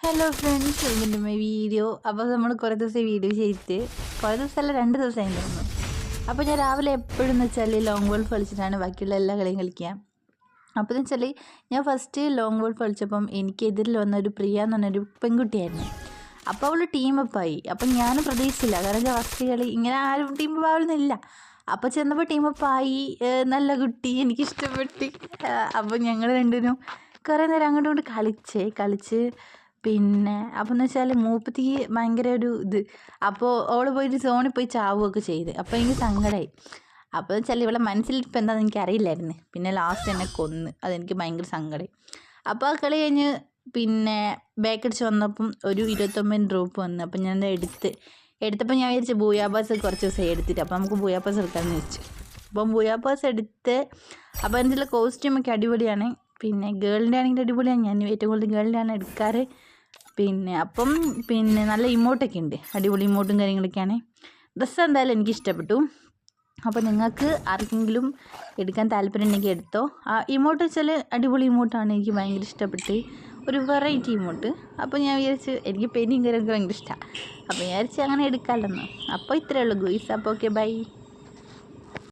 Hello friends, welcome to my video. അപ്പോൾ നമ്മൾ കുറേ ദിവസം വീഡിയോ ചെയ്തിട്ട് കുറേ ദിവസമല്ല 2 ദിവസമായി തോന്നുന്നു. അപ്പോൾ ഞാൻ രാവിലെ എപ്പോഴും എന്ന് വെച്ചാൽ ലോങ് ഗോൾഫ് കളിച്ചിട്ടാണ് ബാക്കിയുള്ള എല്ലാ കളിയും കളിക്കുക. അപ്പോൾ എന്ന് വെച്ചാൽ ഞാൻ ഫസ്റ്റ് ലോങ് ഗോൾഫ് കളിച്ചപ്പം എനിക്ക് എതിരിൽ വന്നൊരു പ്രിയ എന്ന് പറഞ്ഞൊരു പെൺകുട്ടിയായിരുന്നു. അപ്പോൾ അവൾ ടീമപ്പായി. അപ്പം ഞാൻ പ്രതീക്ഷിച്ചില്ല, കാരണം ഫസ്റ്റ് കളി ഇങ്ങനെ ആരും ടീമപ്പ് ആവുന്നില്ല. അപ്പോൾ ചെന്നപ്പോൾ ടീമപ്പായി. നല്ല കുട്ടി, എനിക്കിഷ്ടപ്പെട്ട്. അപ്പോൾ ഞങ്ങൾ രണ്ടിനും കുറേ നേരം അങ്ങോട്ടും ഇങ്ങോട്ട് കളിച്ച് പിന്നെ അപ്പോൾ എന്ന് വെച്ചാൽ മൂപ്പത്തിക്ക് ഭയങ്കര ഒരു ഇത്. അപ്പോൾ അവൾ പോയിട്ട് സോണിൽ പോയി ചാവുകയൊക്കെ ചെയ്ത്. അപ്പോൾ എനിക്ക് സങ്കടമായി. അപ്പോൾ വെച്ചാൽ ഇവളെ മനസ്സിലിപ്പോൾ എന്താണെന്ന് എനിക്ക് അറിയില്ലായിരുന്നു. പിന്നെ ലാസ്റ്റ് എന്നെ കൊന്ന്. അതെനിക്ക് ഭയങ്കര സങ്കടമായി. അപ്പോൾ ആ കളി കഴിഞ്ഞ് പിന്നെ ബാക്കടിച്ച് വന്നപ്പം ഒരു 29 ഡ്രോപ്പ് വന്നു. അപ്പം ഞാൻ എടുത്തപ്പോൾ ഞാൻ വിചാരിച്ചു ബൂയാബാസ് കുറച്ച് ദിവസമായി എടുത്തിട്ട്, അപ്പോൾ നമുക്ക് ബൂയാബാസ് എടുക്കാമെന്ന് വെച്ചു. അപ്പം ബൂയാബാസ് എടുത്ത്. അപ്പോൾ അതിൻ്റെ കോസ്റ്റ്യൂമൊക്കെ അടിപൊളിയാണ്. പിന്നെ ഗേളിൻ്റെ ആണെങ്കിൽ അടിപൊളിയാണ്. ഞാൻ ഏറ്റവും കൂടുതൽ ഗേളിൻ്റെ ആണ് എടുക്കാറ്. അപ്പം നല്ല ഇമോട്ടൊക്കെ ഉണ്ട്, അടിപൊളി ഇമോട്ടും കാര്യങ്ങളൊക്കെയാണ്. ഡ്രസ്സ് എന്തായാലും എനിക്ക് ഇഷ്ടപ്പെട്ടു. അപ്പോൾ നിങ്ങൾക്ക് ആർക്കെങ്കിലും എടുക്കാൻ താല്പര്യം ഉണ്ടെങ്കിൽ എടുത്തോ. ആ ഇമോട്ട് വെച്ചാൽ അടിപൊളി ഇമോട്ടാണ്, എനിക്ക് ഭയങ്കര ഇഷ്ടപ്പെട്ട്. ഒരു വെറൈറ്റി ഇമോട്ട്. അപ്പോൾ ഞാൻ വിചാരിച്ച് എനിക്ക് പെയിൻറ്റിങ് കാര്യമൊക്കെ ഭയങ്കര ഇഷ്ടമാണ്. അപ്പോൾ ഞാൻ വിചാരിച്ച് അങ്ങനെ എടുക്കാമല്ലോ. അപ്പോൾ ഇത്രയേ ഉള്ളൂ ഗോയ്സ്. അപ്പോൾ ഓക്കെ, ബൈ.